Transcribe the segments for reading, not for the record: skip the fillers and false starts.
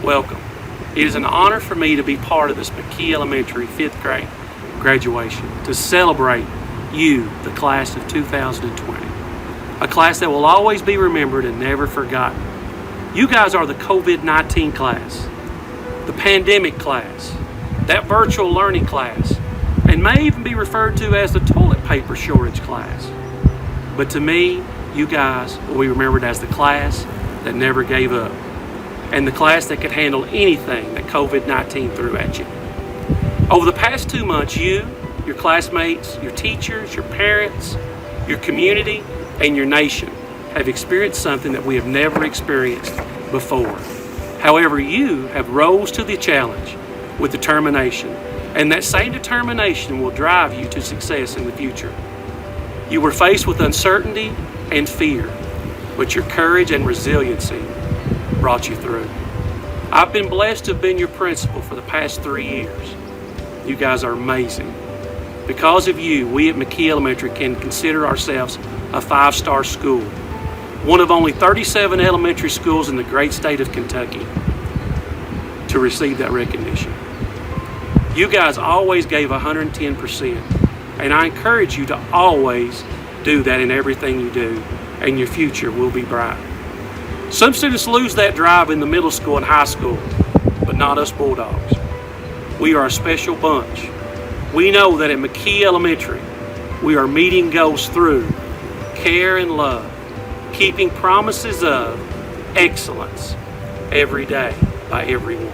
welcome. It is an honor for me to be part of this McKee Elementary 5th grade graduation to celebrate you, the class of 2020. A class that will always be remembered and never forgotten. You guys are the COVID-19 class, the pandemic class, that virtual learning class, and may even be referred to as the toilet paper shortage class. But to me, you guys will be remembered as the class that never gave up, and the class that could handle anything that COVID-19 threw at you. Over the past 2 months, you, your classmates, your teachers, your parents, your community, and your nation have experienced something that we have never experienced before. However, you have rose to the challenge with determination, and that same determination will drive you to success in the future. You were faced with uncertainty and fear, but your courage and resiliency brought you through. I've been blessed to have been your principal for the past 3 years. You guys are amazing. Because of you, we at McKee Elementary can consider ourselves a 5-star school, one of only 37 elementary schools in the great state of Kentucky to receive that recognition. You guys always gave 110%, and I encourage you to always do that in everything you do, and your future will be bright. Some students lose that drive in the middle school and high school, but not us Bulldogs. We are a special bunch. We know that at McKee Elementary, we are meeting goals through care and love, keeping promises of excellence every day by everyone.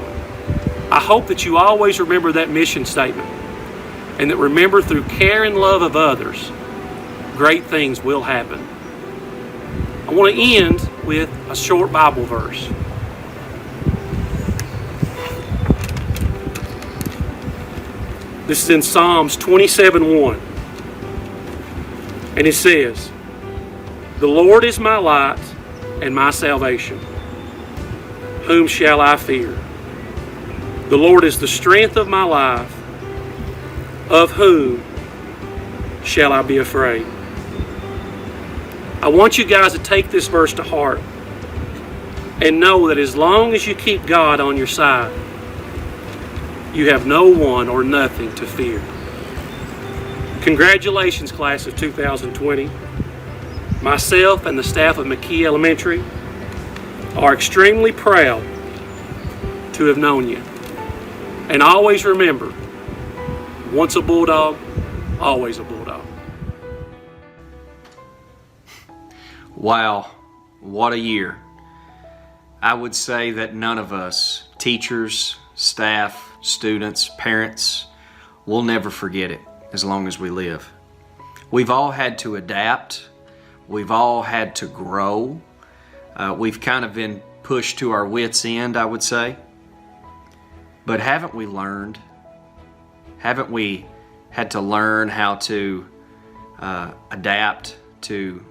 I hope that you always remember that mission statement, and that remember through care and love of others, great things will happen. I want to end with a short Bible verse. This is in Psalms 27:1. And it says, "The Lord is my light and my salvation. Whom shall I fear? The Lord is the strength of my life. Of whom shall I be afraid?" I want you guys to take this verse to heart and know that as long as you keep God on your side, you have no one or nothing to fear. Congratulations, class of 2020. Myself and the staff of McKee Elementary are extremely proud to have known you. And always remember, once a Bulldog, always a Bulldog. Wow, what a year. I would say that none of us, teachers, staff, students, parents, will never forget it as long as we live. We've all had to adapt. We've all had to grow. We've kind of been pushed to our wits' end, I would say. But haven't we learned? Haven't we had to learn how to adapt to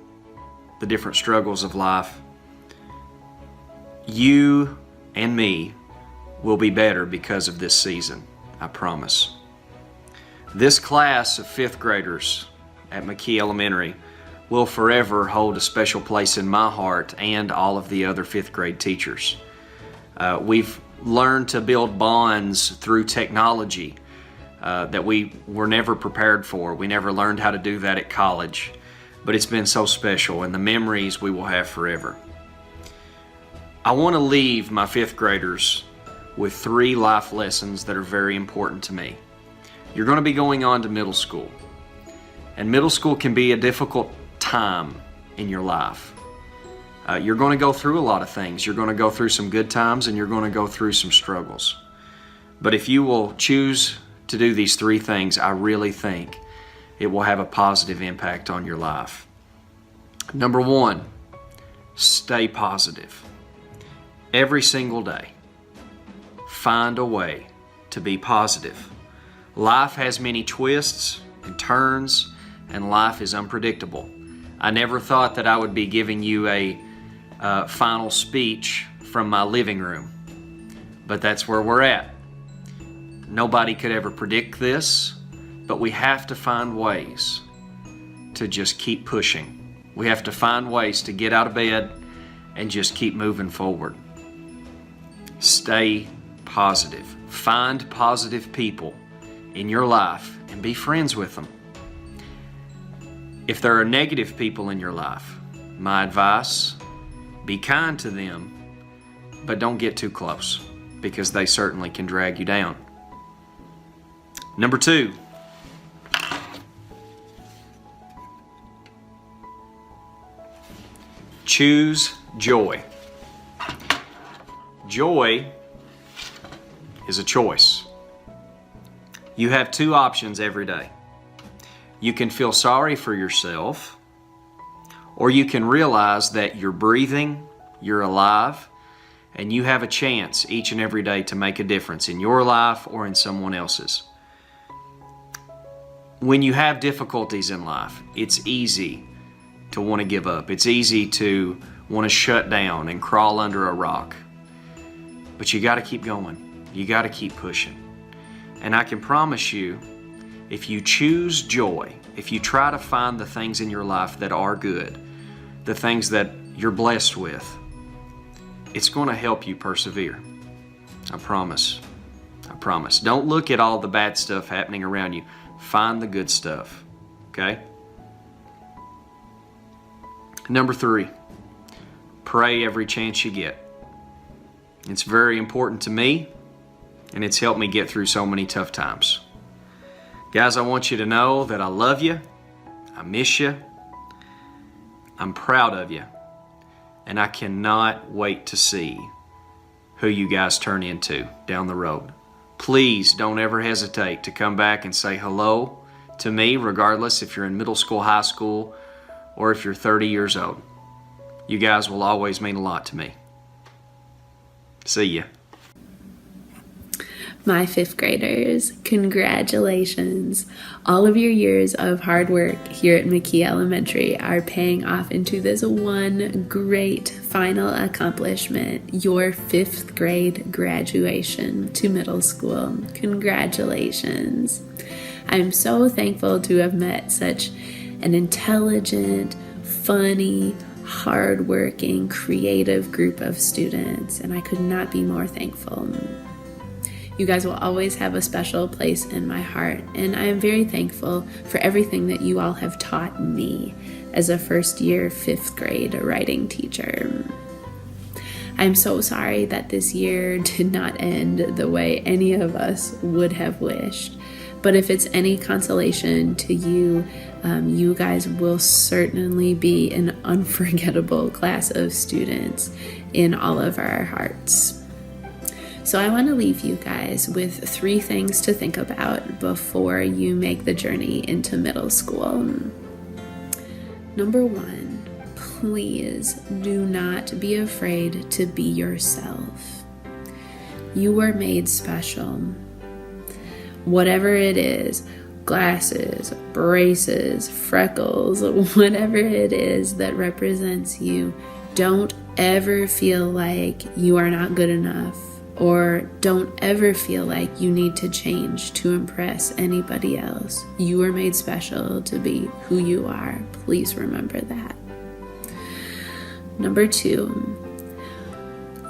the different struggles of life? You and me will be better because of this season, I promise. This class of 5th graders at McKee Elementary will forever hold a special place in my heart and all of the other 5th grade teachers. We've learned to build bonds through technology that we were never prepared for. We never learned how to do that at college, but it's been so special, and the memories we will have forever. I want to leave my 5th graders with 3 life lessons that are very important to me. You're going to be going on to middle school, and middle school can be a difficult time in your life. You're going to go through a lot of things. You're going to go through some good times, and you're going to go through some struggles. But if you will choose to do these 3 things, I really think it will have a positive impact on your life. Number 1, stay positive. Every single day, find a way to be positive. Life has many twists and turns, and life is unpredictable. I never thought that I would be giving you a final speech from my living room, but that's where we're at. Nobody could ever predict this, but we have to find ways to just keep pushing. We have to find ways to get out of bed and just keep moving forward. Stay positive. Find positive people in your life and be friends with them. If there are negative people in your life, my advice, be kind to them, but don't get too close, because they certainly can drag you down. Number 2, choose joy. Joy is a choice. You have 2 options every day. You can feel sorry for yourself, or you can realize that you're breathing, you're alive, and you have a chance each and every day to make a difference in your life or in someone else's. When you have difficulties in life, it's easy to want to give up. It's easy to want to shut down and crawl under a rock. But you got to keep going. You got to keep pushing. And I can promise you, if you choose joy, if you try to find the things in your life that are good, the things that you're blessed with, it's going to help you persevere. I promise. I promise. Don't look at all the bad stuff happening around you. Find the good stuff. Okay? Number 3, pray every chance you get. It's very important to me, and it's helped me get through so many tough times. Guys, I want you to know that I love you, I miss you, I'm proud of you, and I cannot wait to see who you guys turn into down the road. Please don't ever hesitate to come back and say hello to me, regardless if you're in middle school, high school, or if you're 30 years old. You guys will always mean a lot to me. See ya. My 5th graders, congratulations. All of your years of hard work here at McKee Elementary are paying off into this one great final accomplishment, your 5th grade graduation to middle school. Congratulations. I'm so thankful to have met such an intelligent, funny, hardworking, creative group of students, and I could not be more thankful. You guys will always have a special place in my heart, and I am very thankful for everything that you all have taught me as a first-year 5th grade writing teacher. I'm so sorry that this year did not end the way any of us would have wished, but if it's any consolation to you, you guys will certainly be an unforgettable class of students in all of our hearts. So I want to leave you guys with 3 things to think about before you make the journey into middle school. Number 1, please do not be afraid to be yourself. You were made special. Whatever it is, glasses, braces, freckles, whatever it is that represents you, don't ever feel like you are not good enough, or don't ever feel like you need to change to impress anybody else. You were made special to be who you are. Please remember that. Number 2,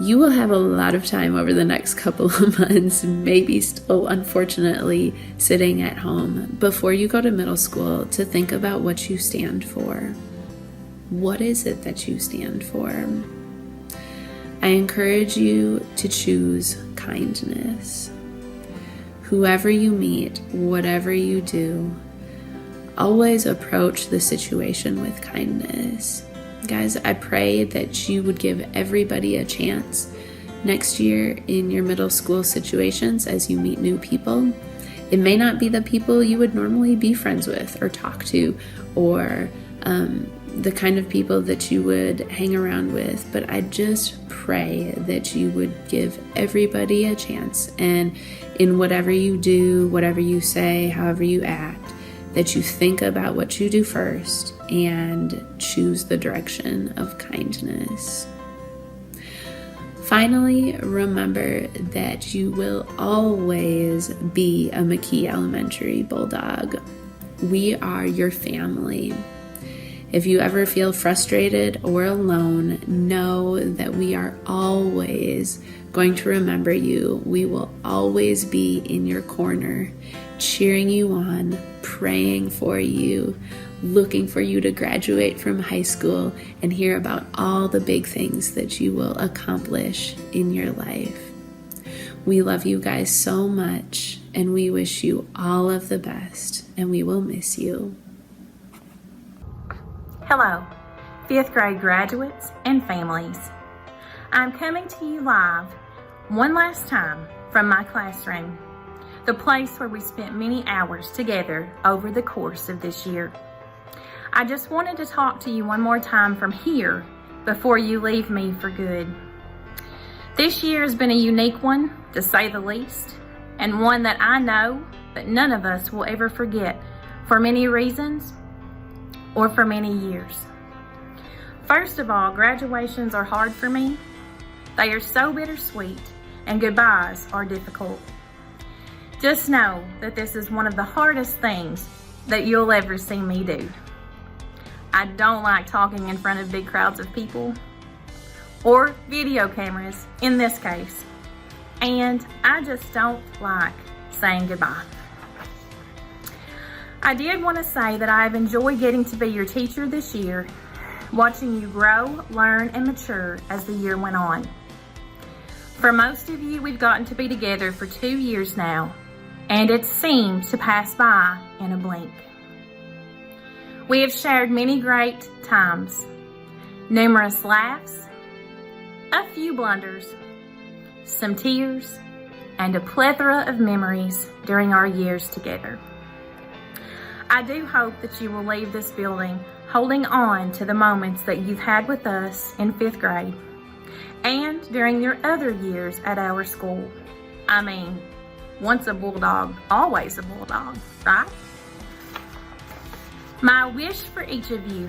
you will have a lot of time over the next couple of months, maybe still unfortunately sitting at home before you go to middle school, to think about what you stand for. What is it that you stand for? I encourage you to choose kindness. Whoever you meet, whatever you do, always approach the situation with kindness. Guys, I pray that you would give everybody a chance next year in your middle school situations as you meet new people. It may not be the people you would normally be friends with or talk to, or the kind of people that you would hang around with, but I just pray that you would give everybody a chance, and in whatever you do, whatever you say, however you act, that you think about what you do first and choose the direction of kindness. Finally, remember that you will always be a McKee Elementary Bulldog. We are your family. If you ever feel frustrated or alone, know that we are always going to remember you. We will always be in your corner, cheering you on, praying for you, looking for you to graduate from high school and hear about all the big things that you will accomplish in your life. We love you guys so much, and we wish you all of the best, and we will miss you. Hello, 5th grade graduates and families. I'm coming to you live one last time from my classroom, the place where we spent many hours together over the course of this year. I just wanted to talk to you one more time from here before you leave me for good. This year has been a unique one, to say the least, and one that I know that none of us will ever forget for many reasons or for many years. First of all, graduations are hard for me. They are so bittersweet, and goodbyes are difficult. Just know that this is one of the hardest things that you'll ever see me do. I don't like talking in front of big crowds of people, or video cameras in this case, and I just don't like saying goodbye. I did want to say that I've enjoyed getting to be your teacher this year, watching you grow, learn, and mature as the year went on. For most of you, we've gotten to be together for 2 years now, and it seems to pass by in a blink. We have shared many great times, numerous laughs, a few blunders, some tears, and a plethora of memories during our years together. I do hope that you will leave this building holding on to the moments that you've had with us in 5th grade and during your other years at our school. I mean, once a bulldog, always a bulldog, right? My wish for each of you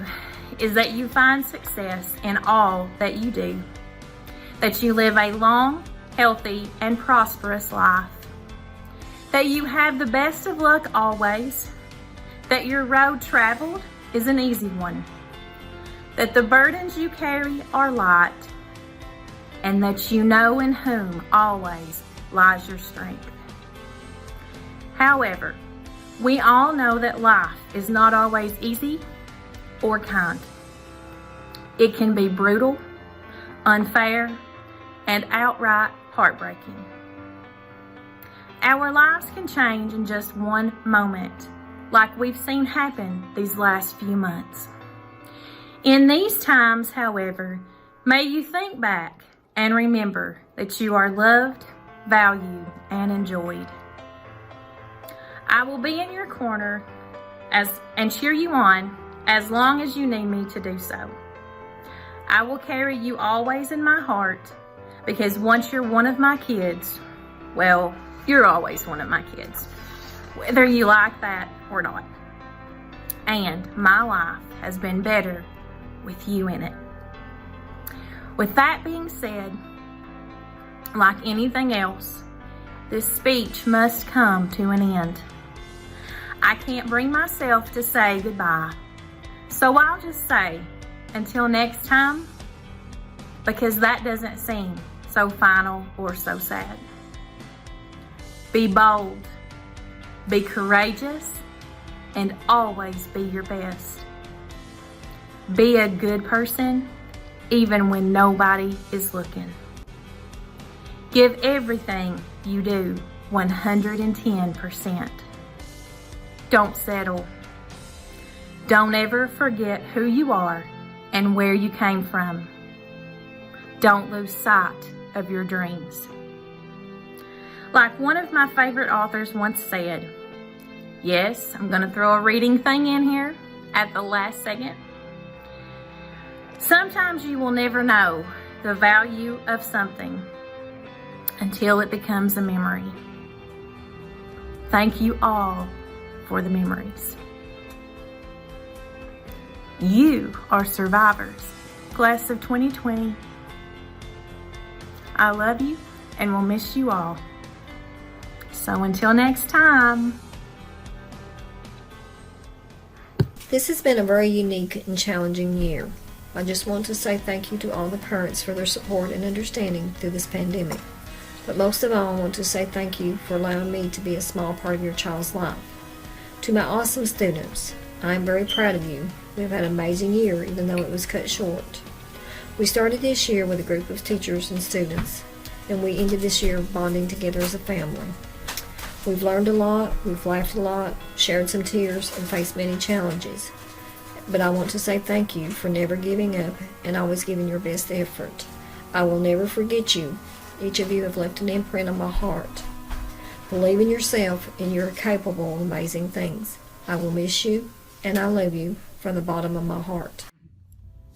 is that you find success in all that you do, that you live a long, healthy, and prosperous life, that you have the best of luck always, that your road traveled is an easy one, that the burdens you carry are light, and that you know in whom always lies your strength. However, we all know that life is not always easy or kind. It can be brutal, unfair, and outright heartbreaking. Our lives can change in just one moment, like we've seen happen these last few months. In these times, however, may you think back and remember that you are loved, valued, and enjoyed. I will be in your corner and cheer you on as long as you need me to do so. I will carry you always in my heart, because once you're one of my kids, well, you're always one of my kids, whether you like that or not. And my life has been better with you in it. With that being said, like anything else, this speech must come to an end. I can't bring myself to say goodbye, so I'll just say, until next time, because that doesn't seem so final or so sad. Be bold, be courageous, and always be your best. Be a good person, even when nobody is looking. Give everything you do 110%. Don't settle. Don't ever forget who you are and where you came from. Don't lose sight of your dreams. Like one of my favorite authors once said, yes, I'm going to throw a reading thing in here at the last second. Sometimes you will never know the value of something until it becomes a memory. Thank you all for the memories. You are survivors, class of 2020. I love you and will miss you all. So until next time. This has been a very unique and challenging year. I just want to say thank you to all the parents for their support and understanding through this pandemic. But most of all, I want to say thank you for allowing me to be a small part of your child's life. To my awesome students, I am very proud of you. We have had an amazing year, even though it was cut short. We started this year with a group of teachers and students, and we ended this year bonding together as a family. We've learned a lot, we've laughed a lot, shared some tears, and faced many challenges. But I want to say thank you for never giving up and always giving your best effort. I will never forget you. Each of you have left an imprint on my heart. Believe in yourself and you're capable of amazing things. I will miss you and I love you from the bottom of my heart.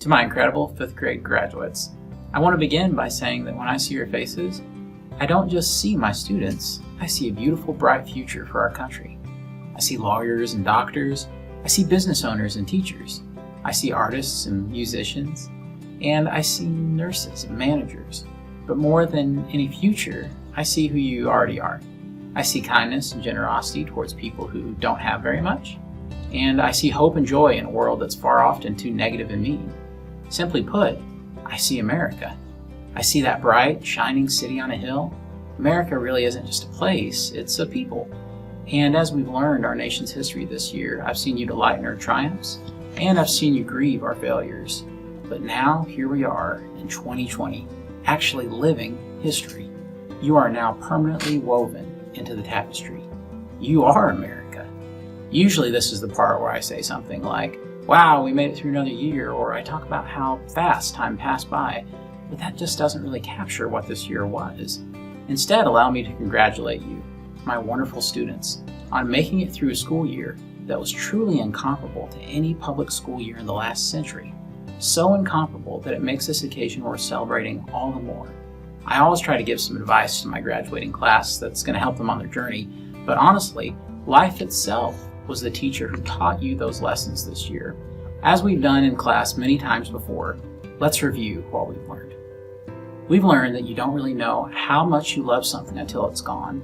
To my incredible 5th grade graduates, I want to begin by saying that when I see your faces, I don't just see my students, I see a beautiful, bright future for our country. I see lawyers and doctors, I see business owners and teachers, I see artists and musicians, and I see nurses and managers. But more than any future, I see who you already are. I see kindness and generosity towards people who don't have very much, and I see hope and joy in a world that's far often too negative and mean. Simply put, I see America. I see that bright, shining city on a hill. America really isn't just a place, it's a people. And as we've learned our nation's history this year, I've seen you delight in our triumphs, and I've seen you grieve our failures. But now, here we are in 2020, actually living history. You are now permanently woven into the tapestry. You are America. Usually this is the part where I say something like, wow, we made it through another year, or I talk about how fast time passed by, but that just doesn't really capture what this year was. Instead, allow me to congratulate you, my wonderful students, on making it through a school year that was truly incomparable to any public school year in the last century. So incomparable that it makes this occasion worth celebrating all the more. I always try to give some advice to my graduating class that's going to help them on their journey, but honestly, life itself was the teacher who taught you those lessons this year. As we've done in class many times before, let's review what we've learned. We've learned that you don't really know how much you love something until it's gone.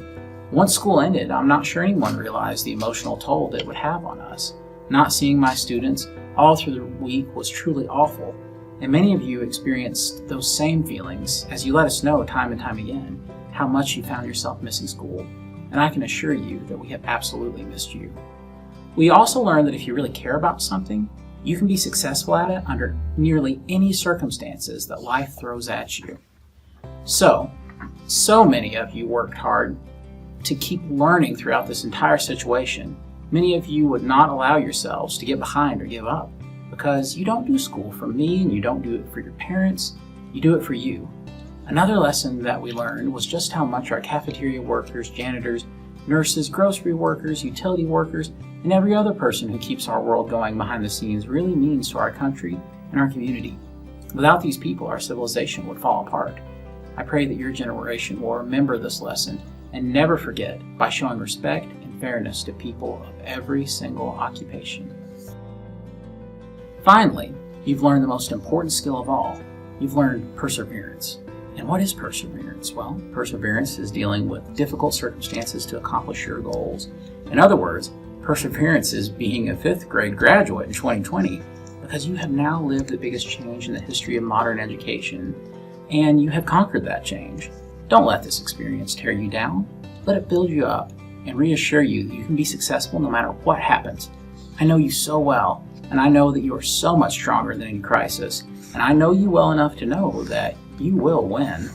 Once school ended, I'm not sure anyone realized the emotional toll that it would have on us. Not seeing my students all through the week was truly awful, and many of you experienced those same feelings as you let us know time and time again how much you found yourself missing school, and I can assure you that we have absolutely missed you. We also learned that if you really care about something, you can be successful at it under nearly any circumstances that life throws at you. So many of you worked hard to keep learning throughout this entire situation. Many of you would not allow yourselves to get behind or give up, because you don't do school for me and you don't do it for your parents, you do it for you. Another lesson that we learned was just how much our cafeteria workers, janitors, nurses, grocery workers, utility workers, and every other person who keeps our world going behind the scenes really means to our country and our community. Without these people, our civilization would fall apart. I pray that your generation will remember this lesson and never forget by showing respect and fairness to people of every single occupation. Finally, you've learned the most important skill of all. You've learned perseverance. And what is perseverance? Well, perseverance is dealing with difficult circumstances to accomplish your goals. In other words, perseverance is being a 5th grade graduate in 2020, because you have now lived the biggest change in the history of modern education, and you have conquered that change. Don't let this experience tear you down. Let it build you up and reassure you that you can be successful no matter what happens. I know you so well, and I know that you are so much stronger than any crisis, and I know you well enough to know that you will win.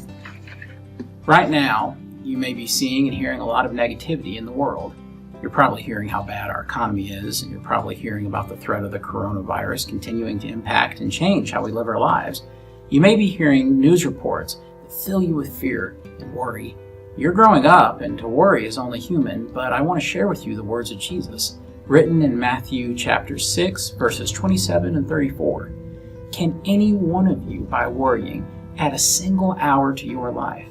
Right now, you may be seeing and hearing a lot of negativity in the world. You're probably hearing how bad our economy is, and you're probably hearing about the threat of the coronavirus continuing to impact and change how we live our lives. You may be hearing news reports that fill you with fear and worry. You're growing up, and to worry is only human, but I want to share with you the words of Jesus, written in Matthew chapter 6, verses 27 and 34. Can any one of you, by worrying, add a single hour to your life?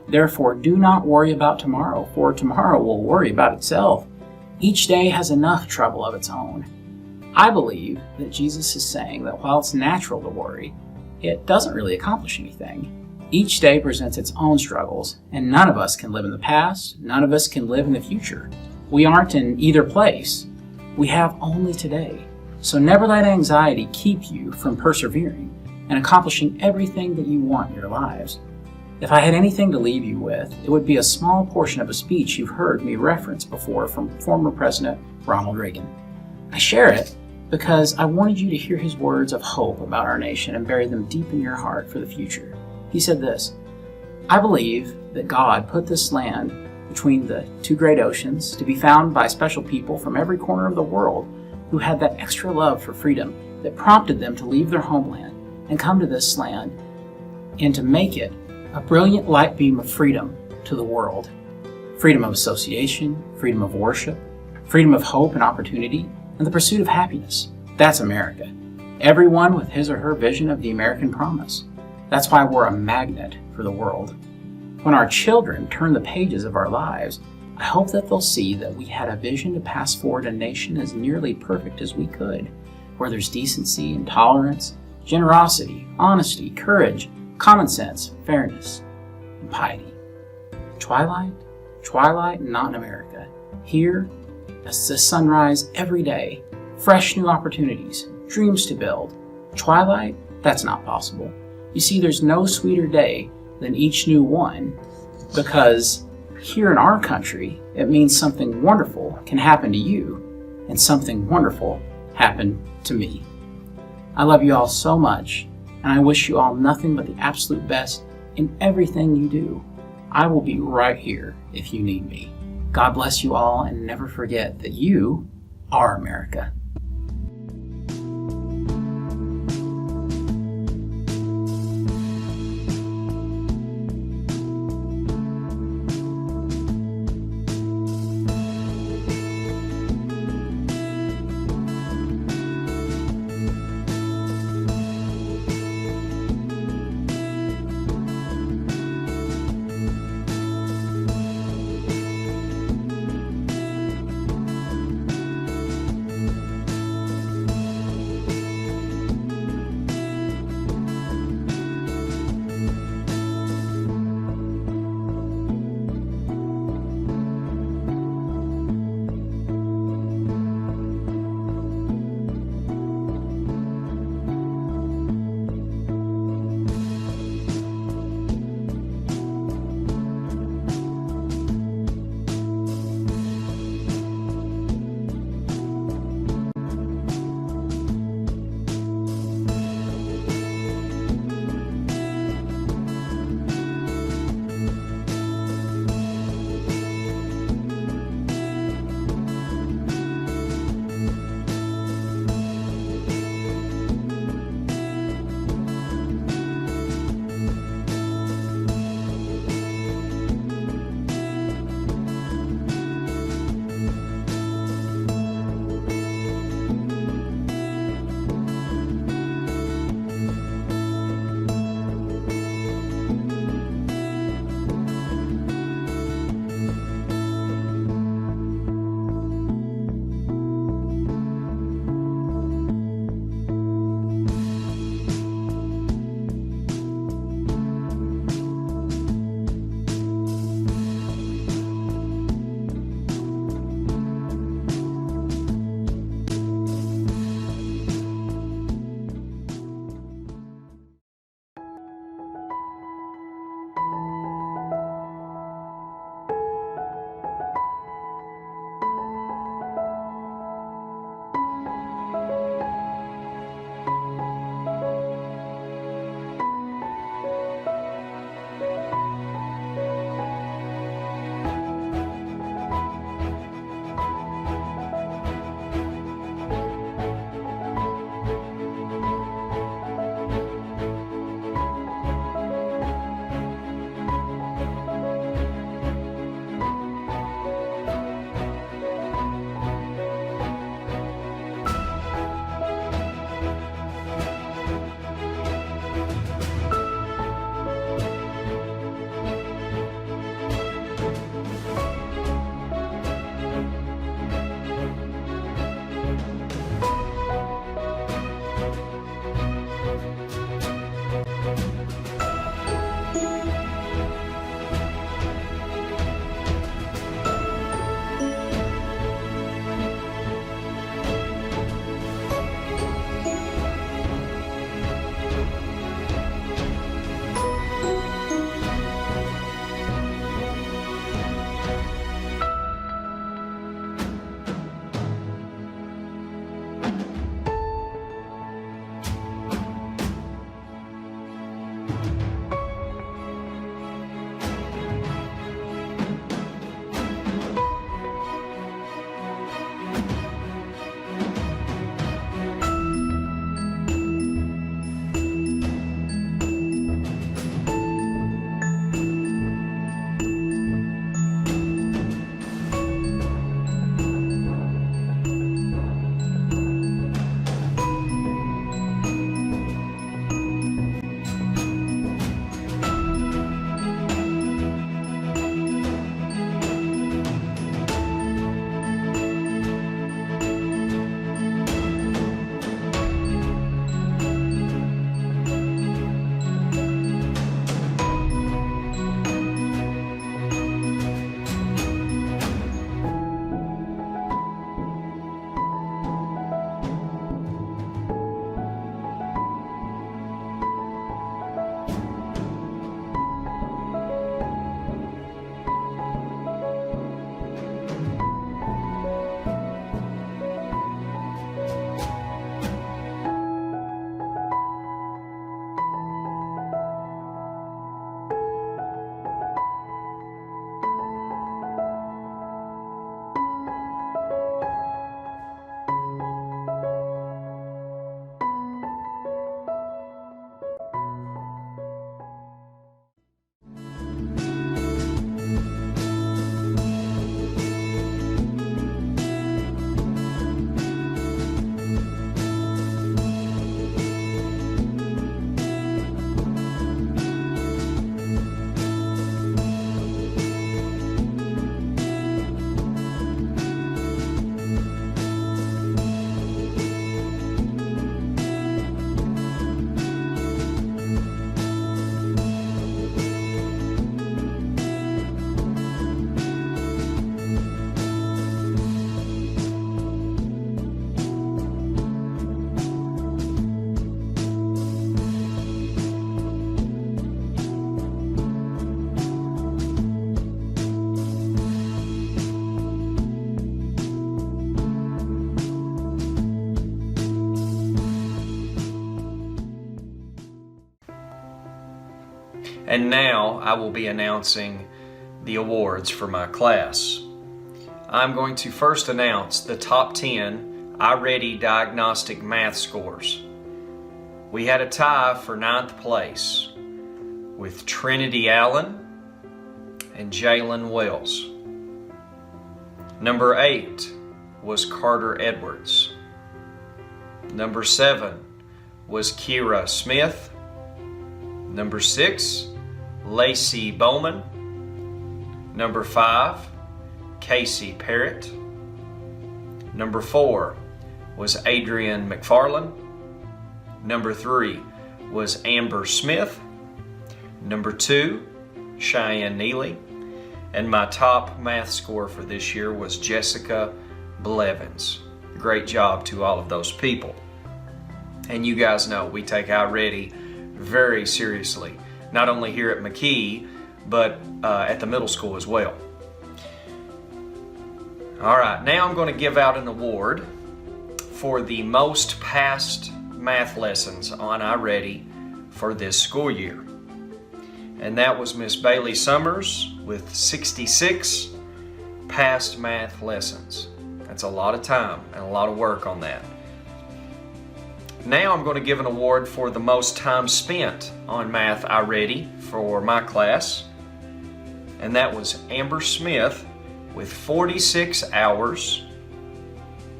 Therefore, do not worry about tomorrow, for tomorrow will worry about itself. Each day has enough trouble of its own. I believe that Jesus is saying that while it's natural to worry, it doesn't really accomplish anything. Each day presents its own struggles, and none of us can live in the past, none of us can live in the future. We aren't in either place. We have only today. So never let anxiety keep you from persevering and accomplishing everything that you want in your lives. If I had anything to leave you with, it would be a small portion of a speech you've heard me reference before from former President Ronald Reagan. I share it because I wanted you to hear his words of hope about our nation and bury them deep in your heart for the future. He said this: "I believe that God put this land between the two great oceans to be found by special people from every corner of the world who had that extra love for freedom that prompted them to leave their homeland and come to this land and to make it a brilliant light beam of freedom to the world. Freedom of association, freedom of worship, freedom of hope and opportunity, and the pursuit of happiness. That's America. Everyone with his or her vision of the American promise. That's why we're a magnet for the world. When our children turn the pages of our lives, I hope that they'll see that we had a vision to pass forward a nation as nearly perfect as we could, where there's decency and tolerance, generosity, honesty, courage, common sense, fairness, and piety. Twilight, not in America. Here, as the sunrise every day, fresh new opportunities, dreams to build. Twilight, that's not possible. You see, there's no sweeter day than each new one, because here in our country, it means something wonderful can happen to you, and something wonderful happened to me. I love you all so much, and I wish you all nothing but the absolute best in everything you do. I will be right here if you need me. God bless you all, and never forget that you are America. And now I will be announcing the awards for my class. I'm going to first announce the top 10 iReady diagnostic math scores. We had a tie for 9th place with Trinity Allen and Jalen Wells. Number 8 was Carter Edwards. Number 7 was Kira Smith. Number 6, Lacey Bowman. Number 5, Casey Parrott. Number 4 was Adrian McFarland. Number 3 was Amber Smith. Number 2, Cheyenne Neely. And my top math score for this year was Jessica Blevins. Great job to all of those people. And you guys know we take iReady very seriously, not only here at McKee, but at the middle school as well. All right, now I'm going to give out an award for the most passed math lessons on iReady for this school year. And that was Miss Bailey Summers with 66 past math lessons. That's a lot of time and a lot of work on that. Now I'm going to give an award for the most time spent on Math iReady for my class. And that was Amber Smith with 46 hours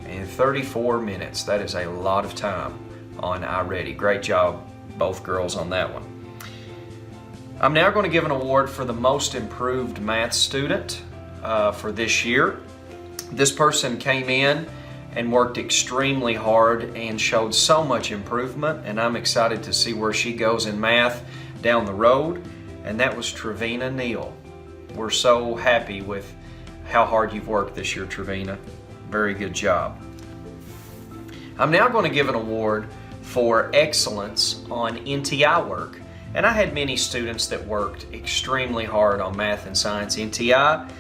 and 34 minutes. That is a lot of time on iReady. Great job, both girls, on that one. I'm now going to give an award for the most improved math student for this year. This person came in and worked extremely hard and showed so much improvement, and I'm excited to see where she goes in math down the road, and that was Trevina Neal. We're so happy with how hard you've worked this year, Trevina. Very good job. I'm now going to give an award for excellence on NTI work. And I had many students that worked extremely hard on math and science NTI,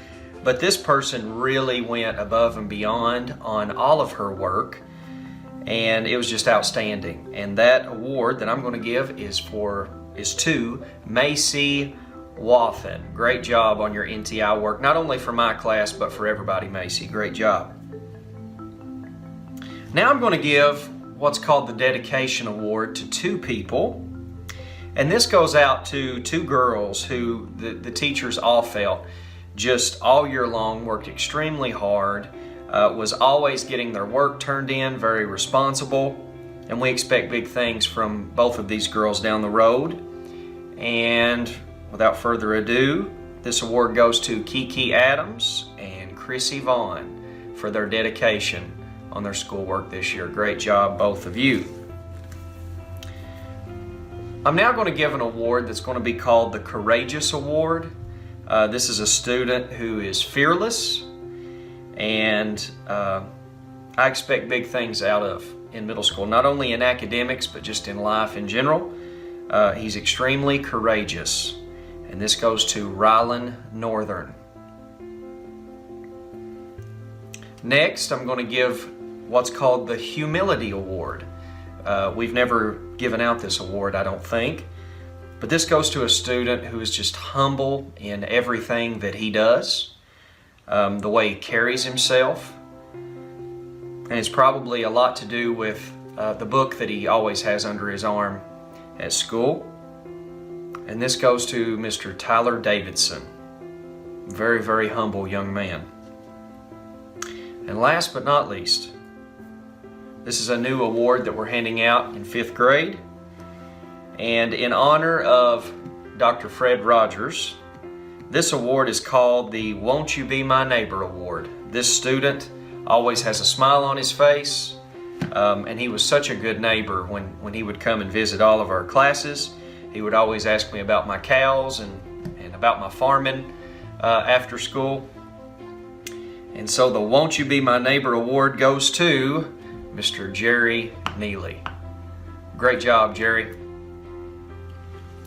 but this person really went above and beyond on all of her work, and it was just outstanding. And that award that I'm going to give is to Macy Wathen. Great job on your NTI work, not only for my class, but for everybody, Macy. Great job. Now I'm going to give what's called the Dedication Award to 2 people. And this goes out to 2 girls who the teachers all felt just all year long worked extremely hard, was always getting their work turned in, very responsible. And we expect big things from both of these girls down the road. And without further ado, this award goes to Kiki Adams and Chrissy Vaughn for their dedication on their schoolwork this year. Great job, both of you. I'm now going to give an award that's going to be called the Courageous Award. This is a student who is fearless, and I expect big things out of in middle school, not only in academics, but just in life in general. He's extremely courageous, and this goes to Rylan Northern. Next, I'm going to give what's called the Humility Award. We've never given out this award, I don't think, but this goes to a student who is just humble in everything that he does, the way he carries himself, and it's probably a lot to do with the book that he always has under his arm at school. And this goes to Mr. Tyler Davidson. Very, very humble young man. And last but not least, this is a new award that we're handing out in 5th grade. And in honor of Dr. Fred Rogers, this award is called the Won't You Be My Neighbor Award. This student always has a smile on his face, and he was such a good neighbor when he would come and visit all of our classes. He would always ask me about my cows and about my farming after school. And so the Won't You Be My Neighbor Award goes to Mr. Jerry Neely. Great job, Jerry.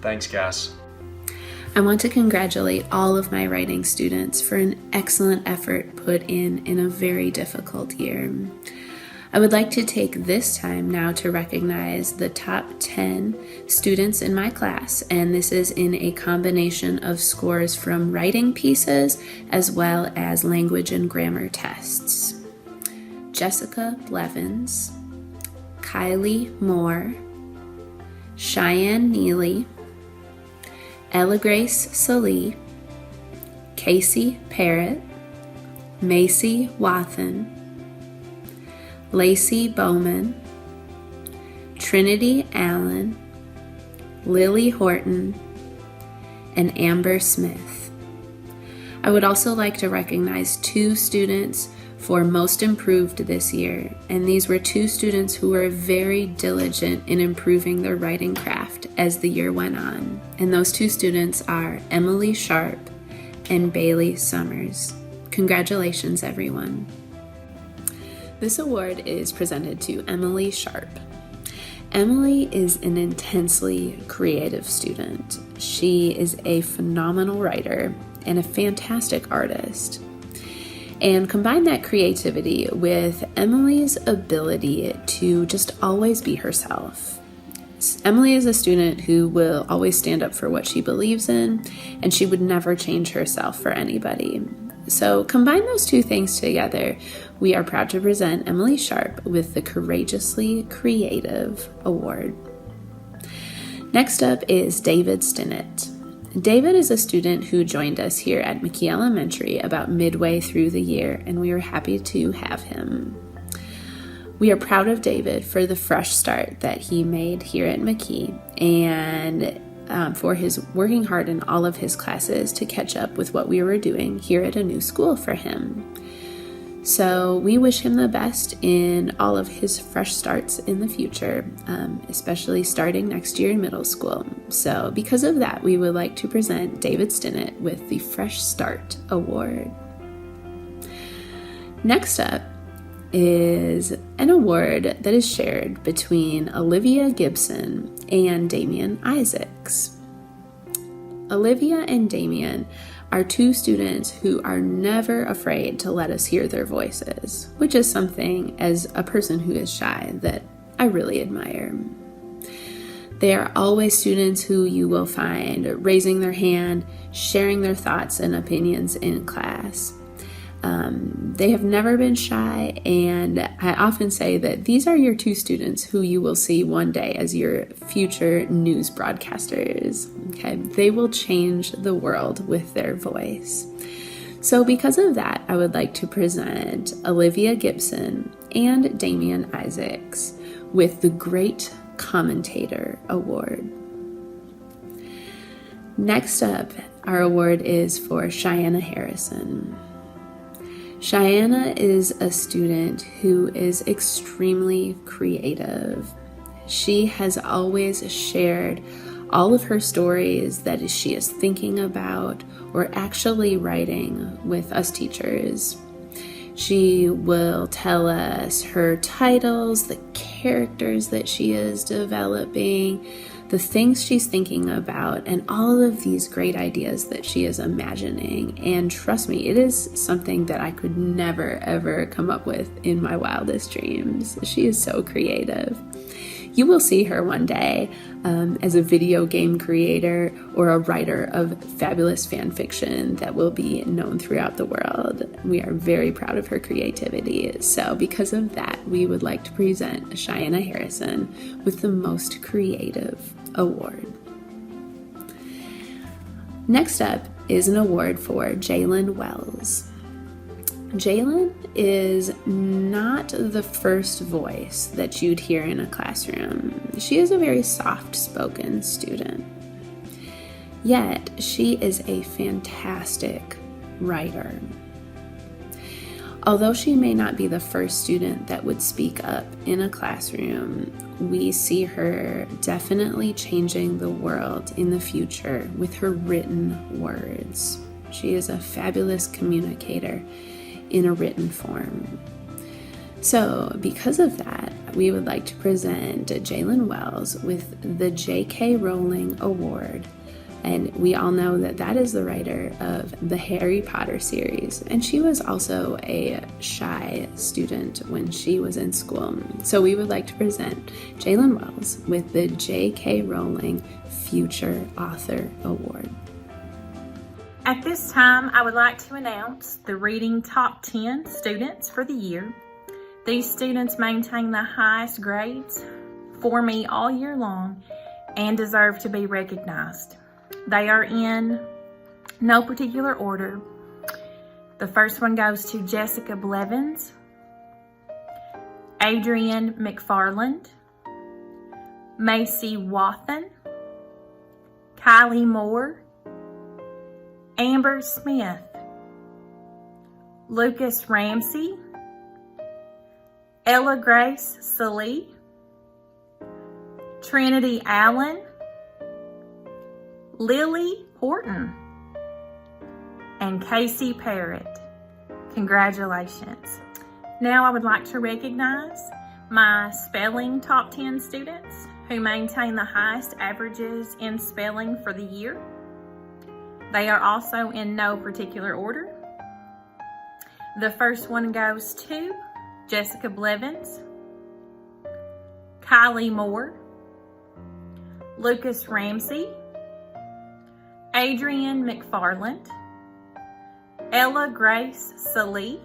Thanks, guys. I want to congratulate all of my writing students for an excellent effort put in a very difficult year. I would like to take this time now to recognize the top 10 students in my class, and this is in a combination of scores from writing pieces as well as language and grammar tests. Jessica Blevins, Kylie Moore, Cheyenne Neely, Ella Grace Salee, Casey Parrott, Macy Wathen, Lacey Bowman, Trinity Allen, Lily Horton, and Amber Smith. I would also like to recognize 2 students for Most Improved this year, and these were 2 students who were very diligent in improving their writing craft as the year went on. And those 2 students are Emily Sharp and Bailey Summers. Congratulations, everyone. This award is presented to Emily Sharp. Emily is an intensely creative student. She is a phenomenal writer and a fantastic artist. And combine that creativity with Emily's ability to just always be herself. Emily is a student who will always stand up for what she believes in, and she would never change herself for anybody. So combine those 2 things together. We are proud to present Emily Sharp with the Courageously Creative Award. Next up is David Stinnett. David is a student who joined us here at McKee Elementary about midway through the year, and we are happy to have him. We are proud of David for the fresh start that he made here at McKee, and for his working hard in all of his classes to catch up with what we were doing here at a new school for him. So we wish him the best in all of his fresh starts in the future, especially starting next year in middle school. So because of that, we would like to present David Stinnett with the Fresh Start Award. Next up is an award that is shared between Olivia Gibson and Damian Isaacs. Olivia and Damian are 2 students who are never afraid to let us hear their voices, which is something as a person who is shy that I really admire. They are always students who you will find raising their hand, sharing their thoughts and opinions in class. They have never been shy, and I often say that these are your 2 students who you will see one day as your future news broadcasters. Okay, they will change the world with their voice. So because of that, I would like to present Olivia Gibson and Damian Isaacs with the Great Commentator Award. Next up, our award is for Cheyenne Harrison. Cheyenne is a student who is extremely creative. She has always shared all of her stories that she is thinking about or actually writing with us teachers. She will tell us her titles, the characters that she is developing, the things she's thinking about, and all of these great ideas that she is imagining. And trust me, it is something that I could never, ever come up with in my wildest dreams. She is so creative. You will see her one day as a video game creator or a writer of fabulous fan fiction that will be known throughout the world. We are very proud of her creativity. So because of that, we would like to present Cheyenne Harrison with the Most Creative Award. Next up is an award for Jalen Wells. Jalen is not the first voice that you'd hear in a classroom. She is a very soft-spoken student. Yet, she is a fantastic writer. Although she may not be the first student that would speak up in a classroom, we see her definitely changing the world in the future with her written words. She is a fabulous communicator in a written form. So because of that, we would like to present Jalen Wells with the J.K. Rowling Award And we all know that that is the writer of the Harry Potter series. And she was also a shy student when she was in school. So we would like to present Jalen Wells with the J.K. Rowling Future Author Award. At this time, I would like to announce the Reading Top 10 students for the year. These students maintain the highest grades for me all year long and deserve to be recognized. They are in no particular order. The first one goes to Jessica Blevins, Adrienne McFarland, Macy Wathen, Kylie Moore, Amber Smith, Lucas Ramsey, Ella Grace Salee, Trinity Allen, Lily Horton, and Casey Parrott. Congratulations. Now I would like to recognize my spelling top 10 students who maintain the highest averages in spelling for the year. They are also in no particular order. The first one goes to Jessica Blevins, Kylie Moore, Lucas Ramsey, Adrienne McFarland, Ella Grace Salee,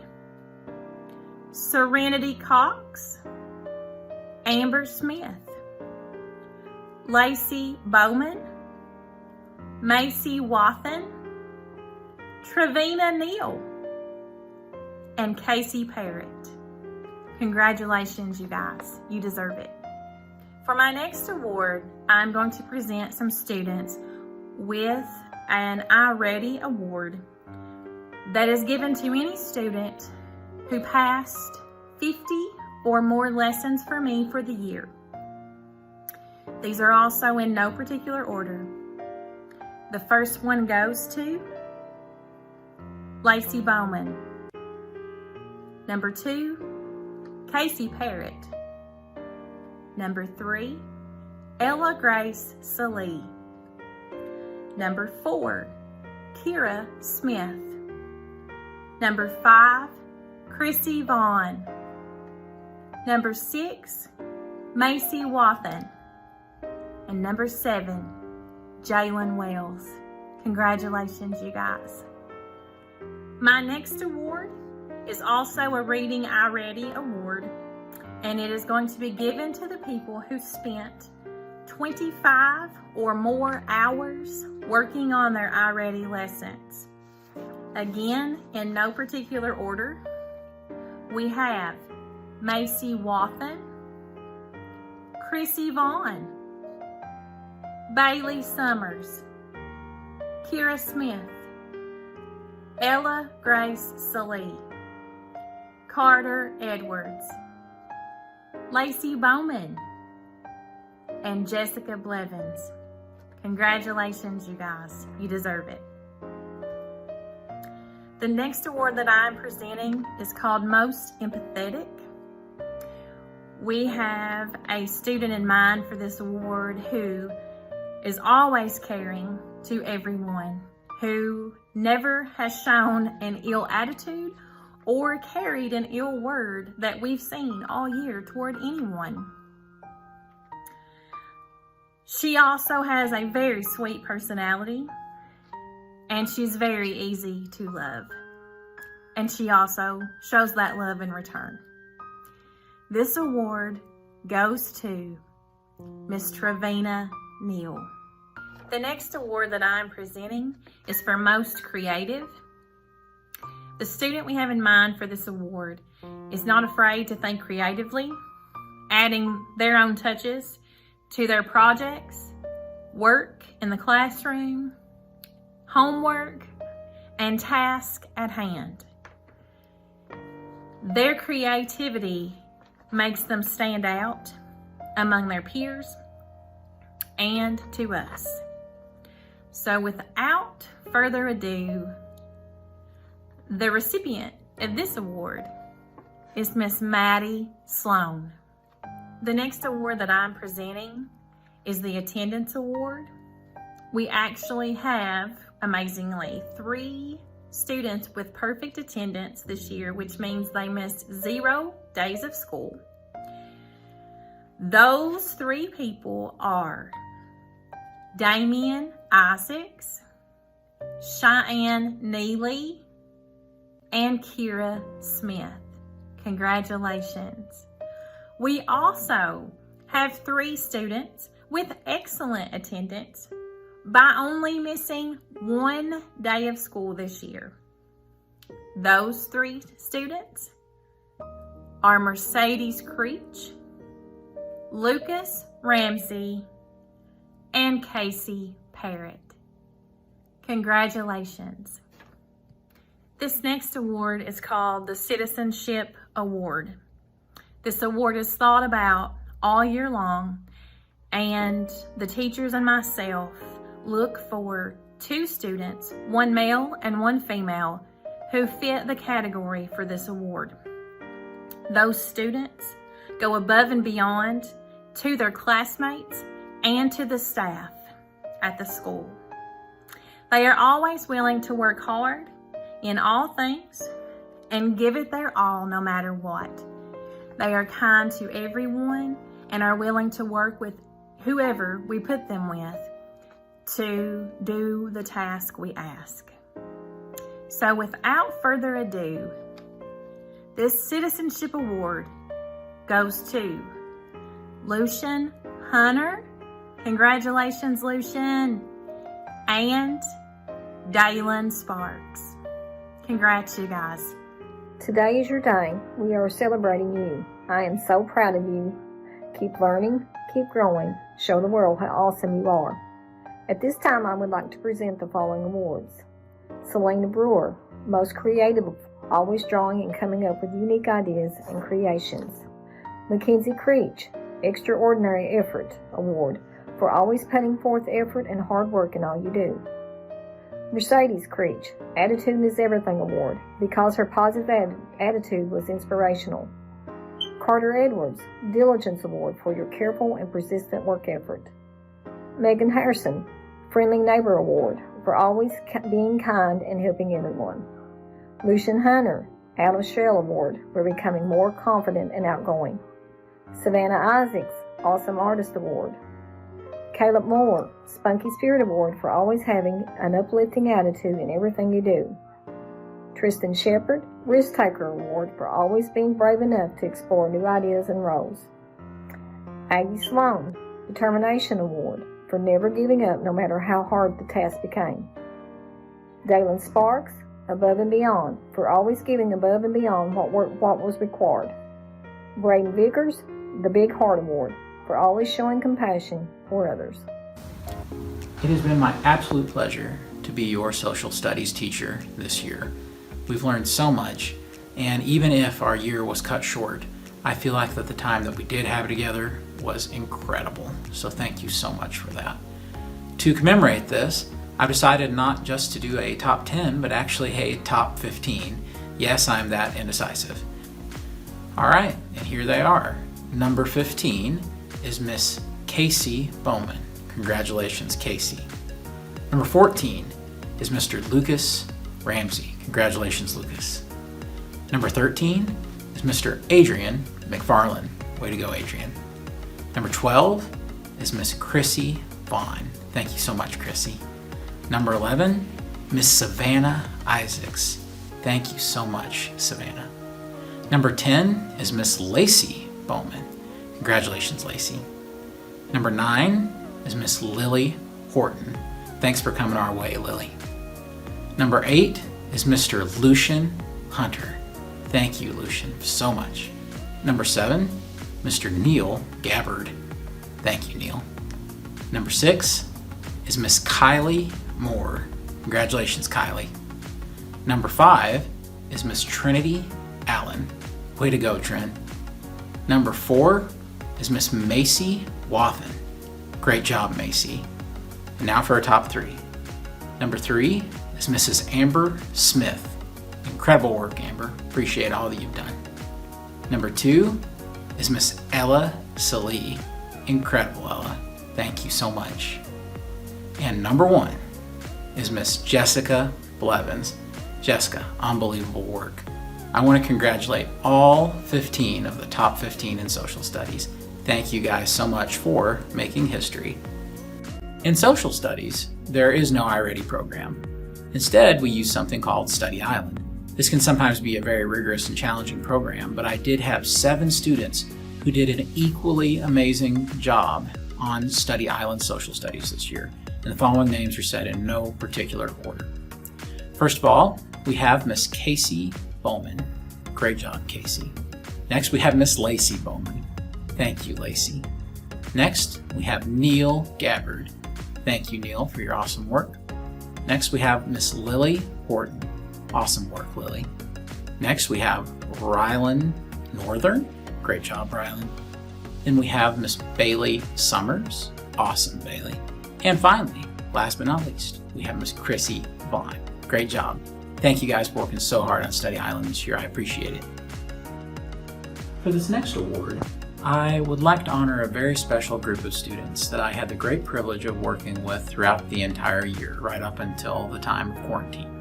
Serenity Cox, Amber Smith, Lacey Bowman, Macy Wathen, Trevina Neal, and Casey Parrott. Congratulations, you guys. You deserve it. For my next award, I'm going to present some students with an iReady award that is given to any student who passed 50 or more lessons for me for the year. These are also in no particular order. The first one goes to Lacey Bowman. Number 2, Casey Parrott. Number 3, Ella Grace Salee. Number 4, Kira Smith. Number 5, Chrissy Vaughn. Number 6, Macy Wathen. And number 7, Jalen Wells. Congratulations, you guys. My next award is also a Reading iReady award, and it is going to be given to the people who spent 25 or more hours working on their iReady lessons. Again, in no particular order, we have Macy Wathen, Chrissy Vaughn, Bailey Summers, Kira Smith, Ella Grace Salee, Carter Edwards, Lacey Bowman, and Jessica Blevins. Congratulations, you guys. You deserve it. The next award that I'm presenting is called Most Empathetic. We have a student in mind for this award who is always caring to everyone, who never has shown an ill attitude or carried an ill word that we've seen all year toward anyone. She also has a very sweet personality, and she's very easy to love. And she also shows that love in return. This award goes to Miss Trevina Neal. The next award that I'm presenting is for Most Creative. The student we have in mind for this award is not afraid to think creatively, adding their own touches to their projects, work in the classroom, homework, and task at hand. Their creativity makes them stand out among their peers and to us. So without further ado, the recipient of this award is Miss Maddie Sloan. The next award that I'm presenting is the Attendance Award. we actually have, amazingly, 3 students with perfect attendance this year, which means they missed 0 days of school. Those 3 people are Damian Isaacs, Cheyenne Neely, and Kira Smith. Congratulations. We also have 3 students with excellent attendance by only missing 1 day of school this year. Those 3 students are Mercedes Creech, Lucas Ramsey, and Casey Parrott. Congratulations. This next award is called the Citizenship Award. This award is thought about all year long, and the teachers and myself look for 2 students, 1 male and 1 female, who fit the category for this award. Those students go above and beyond to their classmates and to the staff at the school. They are always willing to work hard in all things and give it their all no matter what. They are kind to everyone and are willing to work with whoever we put them with to do the task we ask. So without further ado, this Citizenship Award goes to Lucian Hunter. Congratulations, Lucian. And Dalen Sparks. Congrats, you guys. Today is your day. We are celebrating you. I am so proud of you. Keep learning, keep growing, show the world how awesome you are. At this time, I would like to present the following awards. Selena Brewer, most creative, always drawing and coming up with unique ideas and creations. Mackenzie Creech, Extraordinary Effort Award, for always putting forth effort and hard work in all you do. Mercedes Creech, Attitude is Everything Award, because her positive attitude was inspirational. Carter Edwards, Diligence Award, for your careful and persistent work effort. Megan Harrison, Friendly Neighbor Award, for always being kind and helping everyone. Lucian Hunter, Out of Shell Award, for becoming more confident and outgoing. Savannah Isaacs, Awesome Artist Award. Caleb Moore, Spunky Spirit Award, for always having an uplifting attitude in everything you do. Tristan Shepard, Risk Taker Award, for always being brave enough to explore new ideas and roles. Aggie Sloan, Determination Award, for never giving up no matter how hard the task became. Dalen Sparks, Above and Beyond, for always giving above and beyond what was required. Braden Vickers, the Big Heart Award, for always showing compassion for others. It has been my absolute pleasure to be your social studies teacher this year. We've learned so much, and even if our year was cut short, I feel like that the time that we did have together was incredible. So thank you so much for that. To commemorate this, I've decided not just to do a top 10, but actually a top 15. Yes, I'm that indecisive. All right, and here they are. Number 15 is Miss Casey Bowman. Congratulations, Casey. Number 14 is Mr. Lucas Ramsey. Congratulations, Lucas. Number 13 is Mr. Adrian McFarland. Way to go, Adrian. Number 12 is Miss Chrissy Vaughn. Thank you so much, Chrissy. Number 11, Miss Savannah Isaacs. Thank you so much, Savannah. Number 10 is Miss Lacey Bowman. Congratulations, Lacey. Number 9 is Miss Lily Horton. Thanks for coming our way, Lily. Number 8 is Mr. Lucian Hunter. Thank you, Lucian, so much. Number 7, Mr. Neil Gabbard. Thank you, Neil. Number 6 is Miss Kylie Moore. Congratulations, Kylie. Number 5 is Miss Trinity Allen. Way to go, Trin. Number 4 is Miss Macy Wathen. Great job, Macy. And now for our top 3. Number 3 is Mrs. Amber Smith. Incredible work, Amber. Appreciate all that you've done. Number 2 is Miss Ella Salee. Incredible, Ella. Thank you so much. And number 1 is Miss Jessica Blevins. Jessica, unbelievable work. I want to congratulate all 15 of the top 15 in social studies. Thank you guys so much for making history. In social studies, there is no iReady program. Instead, we use something called Study Island. This can sometimes be a very rigorous and challenging program, but I did have 7 students who did an equally amazing job on Study Island social studies this year. And the following names are said in no particular order. First of all, we have Miss Casey Bowman. Great job, Casey. Next, we have Miss Lacey Bowman. Thank you, Lacey. Next, we have Neil Gabbard. Thank you, Neil, for your awesome work. Next, we have Miss Lily Horton. Awesome work, Lily. Next, we have Rylan Northern. Great job, Rylan. Then we have Miss Bailey Summers. Awesome, Bailey. And finally, last but not least, we have Miss Chrissy Vaughn. Great job. Thank you guys for working so hard on Study Island this year. I appreciate it. For this next award, I would like to honor a very special group of students that I had the great privilege of working with throughout the entire year, right up until the time of quarantine.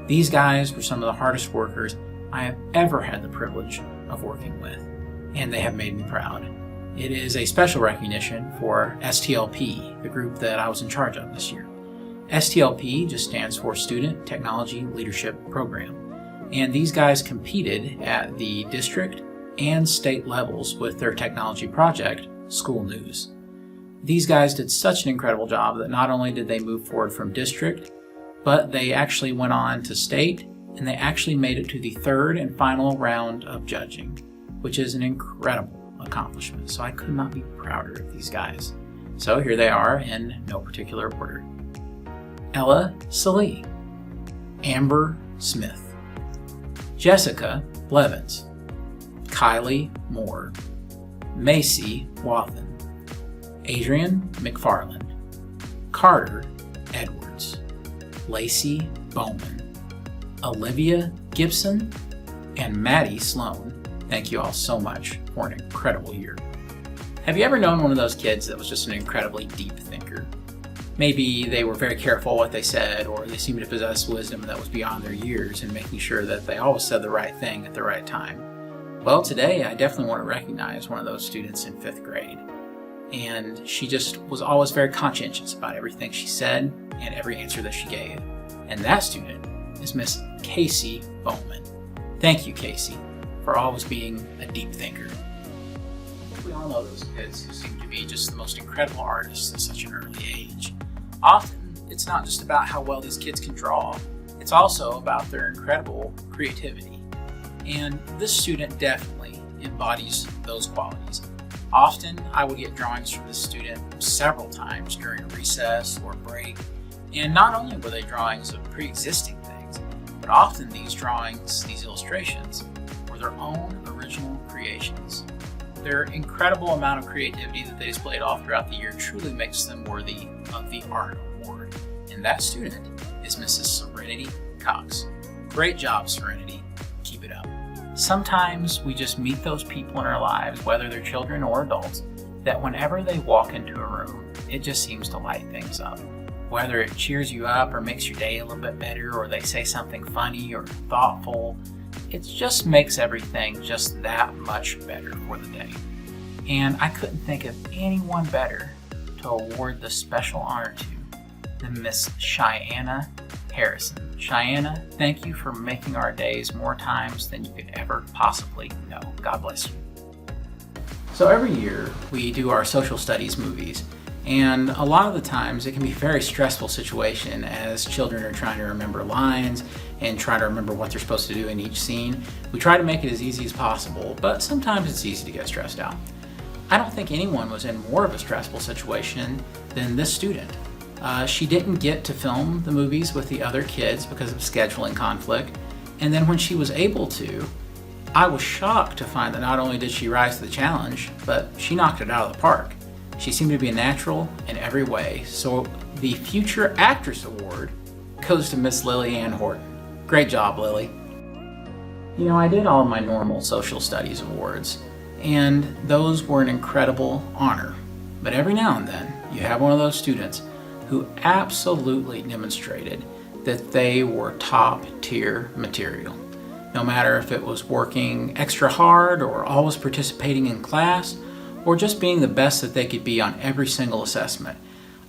These guys were some of the hardest workers I have ever had the privilege of working with, and they have made me proud. It is a special recognition for STLP, the group that I was in charge of this year. STLP just stands for Student Technology Leadership Program, and these guys competed at the district and state levels with their technology project, School News. These guys did such an incredible job that not only did they move forward from district, but they actually went on to state, and they actually made it to the 3rd and final round of judging, which is an incredible accomplishment. So I could not be prouder of these guys. So here they are in no particular order. Ella Salee, Amber Smith, Jessica Blevins, Kylie Moore, Macy Wathen, Adrian McFarland, Carter Edwards, Lacey Bowman, Olivia Gibson, and Maddie Sloan. Thank you all so much for an incredible year. Have you ever known one of those kids that was just an incredibly deep thinker? Maybe they were very careful what they said, or they seemed to possess wisdom that was beyond their years in making sure that they always said the right thing at the right time. Well, today I definitely want to recognize one of those students in 5th grade. And she just was always very conscientious about everything she said and every answer that she gave. And that student is Miss Casey Bowman. Thank you, Casey, for always being a deep thinker. We all know those kids who seem to be just the most incredible artists at such an early age. Often, it's not just about how well these kids can draw, it's also about their incredible creativity. And this student definitely embodies those qualities. Often, I would get drawings from this student several times during recess or break, and not only were they drawings of pre-existing things, but often these drawings, these illustrations, were their own original creations. Their incredible amount of creativity that they displayed all throughout the year truly makes them worthy of the Art Award. And that student is Mrs. Serenity Cox. Great job, Serenity. Keep it up. Sometimes we just meet those people in our lives, whether they're children or adults, that whenever they walk into a room, it just seems to light things up. Whether it cheers you up or makes your day a little bit better, or they say something funny or thoughtful, it just makes everything just that much better for the day. And I couldn't think of anyone better to award this special honor to than Miss Cheyenne Harrison. Cheyenne, thank you for making our days more times than you could ever possibly know. God bless you. So every year we do our social studies movies, and a lot of the times it can be a very stressful situation as children are trying to remember lines and try to remember what they're supposed to do in each scene. We try to make it as easy as possible, but sometimes it's easy to get stressed out. I don't think anyone was in more of a stressful situation than this student. She didn't get to film the movies with the other kids because of scheduling conflict, and then when she was able to, I was shocked to find that not only did she rise to the challenge, but she knocked it out of the park. She seemed to be a natural in every way, so the Future Actress Award goes to Miss Lily Ann Horton. Great job, Lily. You know, I did all of my normal social studies awards, and those were an incredible honor. But every now and then, you have one of those students who absolutely demonstrated that they were top tier material. No matter if it was working extra hard or always participating in class or just being the best that they could be on every single assessment,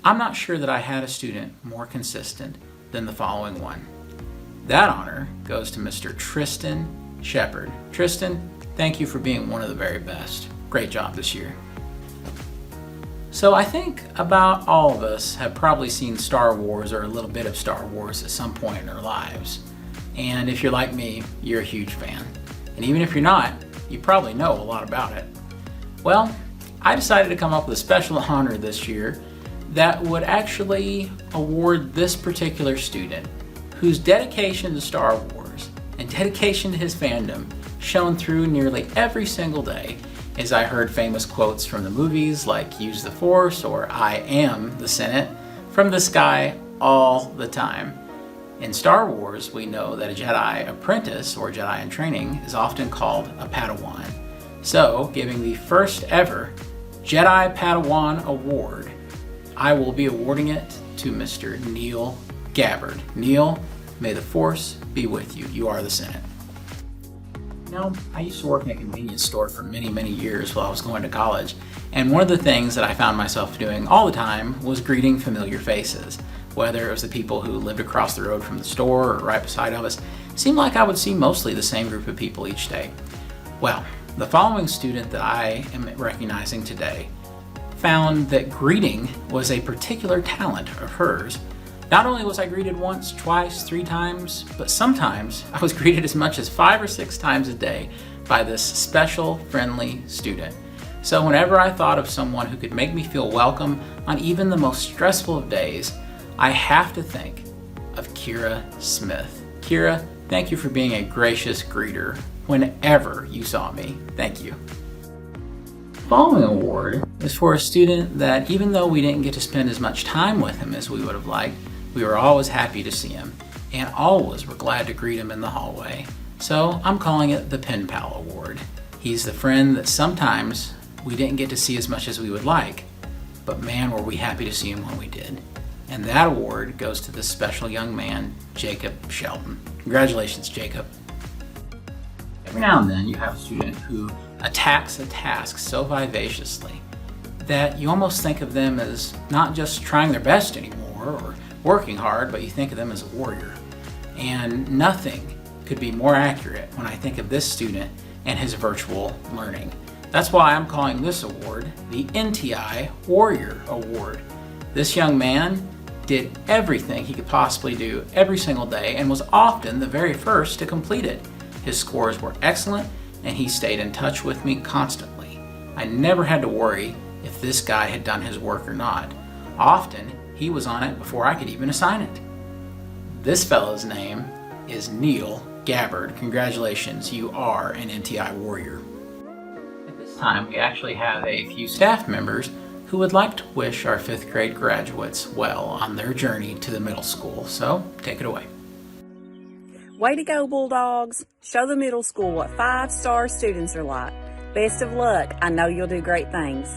I'm not sure that I had a student more consistent than the following one. That honor goes to Mr. Tristan Shepard. Tristan, thank you for being one of the very best. Great job this year. So I think about all of us have probably seen Star Wars or a little bit of Star Wars at some point in our lives. And if you're like me, you're a huge fan. And even if you're not, you probably know a lot about it. Well, I decided to come up with a special honor this year that would actually award this particular student whose dedication to Star Wars and dedication to his fandom shone through nearly every single day as I heard famous quotes from the movies like "Use the Force" or "I am the Senate" from this guy all the time. In Star Wars, we know that a Jedi apprentice or Jedi in training is often called a Padawan. So, giving the first ever Jedi Padawan Award, I will be awarding it to Mr. Neil Gabbard. Neil, may the Force be with you. You are the Senate. I used to work in a convenience store for many, many years while I was going to college, and one of the things that I found myself doing all the time was greeting familiar faces. Whether it was the people who lived across the road from the store or right beside of us, it seemed like I would see mostly the same group of people each day. Well, the following student that I am recognizing today found that greeting was a particular talent of hers. Not only was I greeted once, twice, 3 times, but sometimes I was greeted as much as 5 or 6 times a day by this special, friendly student. So whenever I thought of someone who could make me feel welcome on even the most stressful of days, I have to think of Kira Smith. Kira, thank you for being a gracious greeter whenever you saw me. Thank you. The following award is for a student that, even though we didn't get to spend as much time with him as we would have liked, we were always happy to see him and always were glad to greet him in the hallway. So I'm calling it the Pen Pal Award. He's the friend that sometimes we didn't get to see as much as we would like, but man, were we happy to see him when we did. And that award goes to this special young man, Jacob Shelton. Congratulations, Jacob. Every now and then you have a student who attacks a task so vivaciously that you almost think of them as not just trying their best anymore or working hard, but you think of them as a warrior. And nothing could be more accurate when I think of this student and his virtual learning. That's why I'm calling this award the NTI Warrior Award. This young man did everything he could possibly do every single day and was often the very first to complete it. His scores were excellent and he stayed in touch with me constantly. I never had to worry if this guy had done his work or not. Often, he was on it before I could even assign it. This fellow's name is Neil Gabbard. Congratulations, you are an NTI warrior. At this time, we actually have a few staff members who would like to wish our 5th grade graduates well on their journey to the middle school. So, take it away. Way to go, Bulldogs. Show the middle school what 5-star students are like. Best of luck. I know you'll do great things.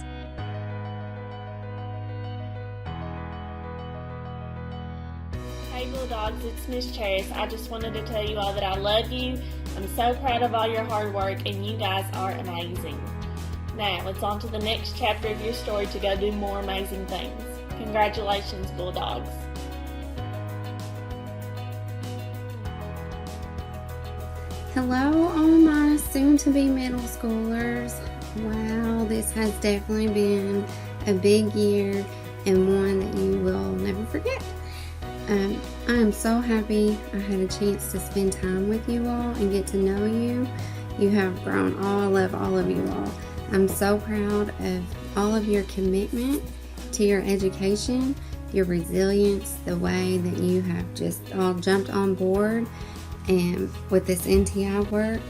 Hey Bulldogs, it's Miss Charis. I just wanted to tell you all that I love you. I'm so proud of all your hard work and you guys are amazing. Now, it's on to the next chapter of your story to go do more amazing things. Congratulations, Bulldogs. Hello, all my soon-to-be middle schoolers. Wow, this has definitely been a big year and one that you will never forget. I am so happy I had a chance to spend time with you all and get to know you. You have grown. I love all of you all. I'm so proud of all of your commitment to your education, your resilience, the way that you have just all jumped on board and with this NTI work.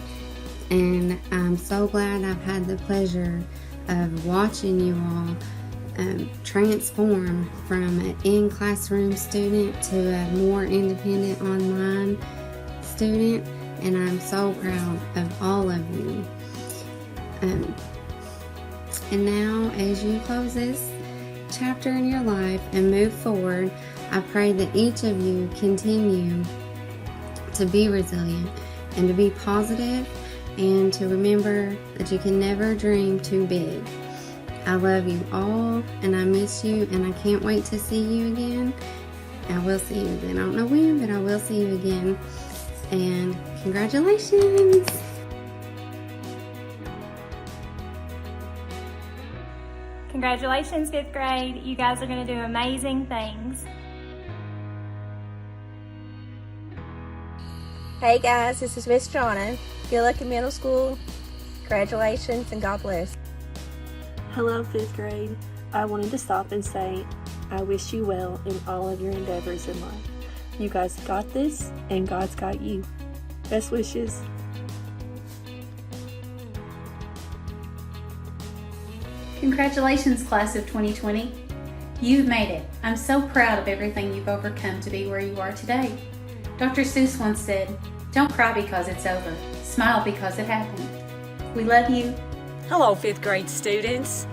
And I'm so glad I've had the pleasure of watching you all transform from an in-classroom student to a more independent online student, and I'm so proud of all of you. And now, as you close this chapter in your life and move forward, I pray that each of you continue to be resilient and to be positive and to remember that you can never dream too big. I love you all and I miss you and I can't wait to see you again. I will see you again. I don't know when, but I will see you again. And congratulations! Congratulations, 5th grade. You guys are going to do amazing things. Hey guys, this is Miss Jonna. Good luck in middle school. Congratulations and God bless. Hello, 5th grade. I wanted to stop and say I wish you well in all of your endeavors in life. You guys got this, and God's got you. Best wishes. Congratulations, class of 2020. You've made it. I'm so proud of everything you've overcome to be where you are today. Dr. Seuss once said, "Don't cry because it's over. Smile because it happened." We love you. Hello, 5th grade students.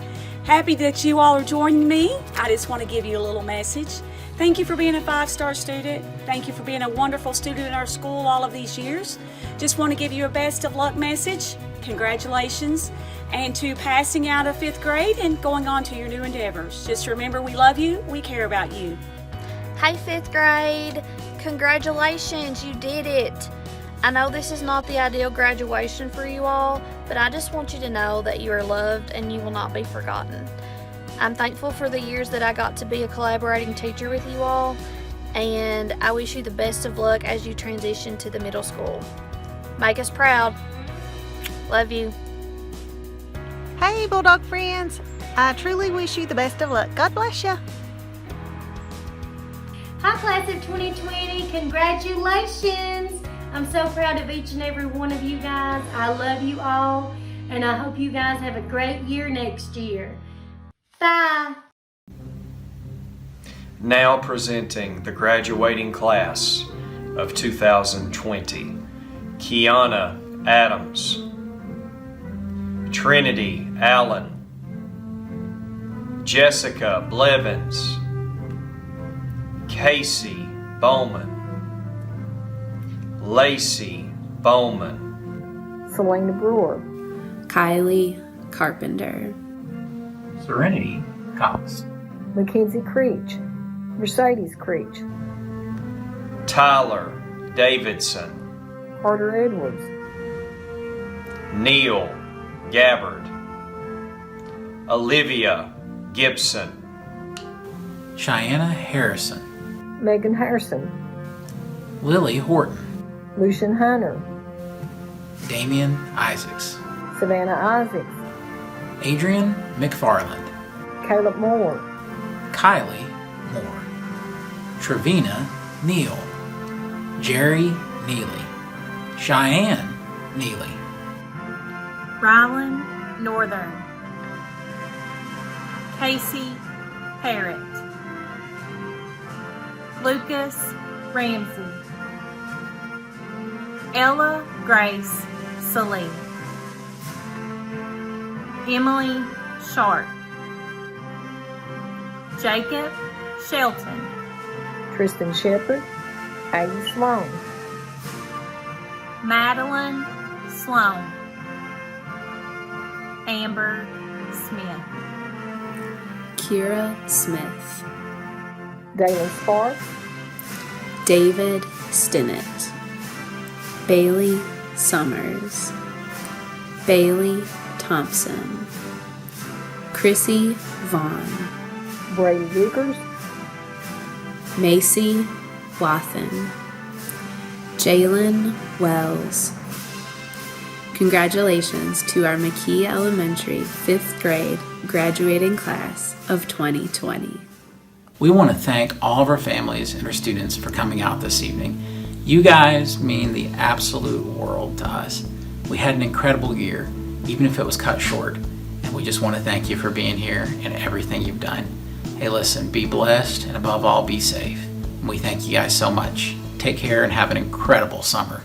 Happy that you all are joining me. I just want to give you a little message. Thank you for being a 5-star student. Thank you for being a wonderful student in our school all of these years. Just want to give you a best of luck message. Congratulations. And to passing out of 5th grade and going on to your new endeavors. Just remember, we love you. We care about you. Hey, 5th grade. Congratulations, you did it. I know this is not the ideal graduation for you all, but I just want you to know that you are loved and you will not be forgotten. I'm thankful for the years that I got to be a collaborating teacher with you all, and I wish you the best of luck as you transition to the middle school. Make us proud. Love you. Hey, Bulldog friends. I truly wish you the best of luck. God bless you. Hi, class of 2020. Congratulations. I'm so proud of each and every one of you guys. I love you all, and I hope you guys have a great year next year. Bye. Now presenting the graduating class of 2020. Kiana Adams, Trinity Allen, Jessica Blevins, Casey Bowman, Lacey Bowman, Selena Brewer, Kylie Carpenter, Serenity Cox, Mackenzie Creech, Mercedes Creech, Tyler Davidson, Carter Edwards, Neil Gabbard, Olivia Gibson, Cheyenne Harrison, Megan Harrison, Lily Horton, Lucian Hunter, Damian Isaacs, Savannah Isaacs, Adrian McFarland, Caleb Moore, Kylie Moore, Trevina Neal, Jerry Neely, Cheyenne Neely, Rylan Northern, Casey Parrott, Lucas Ramsey, Ella Grace Salee, Emily Sharp, Jacob Shelton, Tristan Shepard, Aggie Sloan, Madeline Sloan, Amber Smith, Kira Smith, Dalen Sparks, David Stinnett, Bailey Summers, Bailey Thompson, Chrissy Vaughn, Brady Vickers, Macy Wathen, Jalen Wells. Congratulations to our McKee Elementary 5th grade graduating class of 2020. We want to thank all of our families and our students for coming out this evening. You guys mean the absolute world to us. We had an incredible year, even if it was cut short, and we just want to thank you for being here and everything you've done. Hey, listen, be blessed, and above all, be safe. And we thank you guys so much. Take care and have an incredible summer.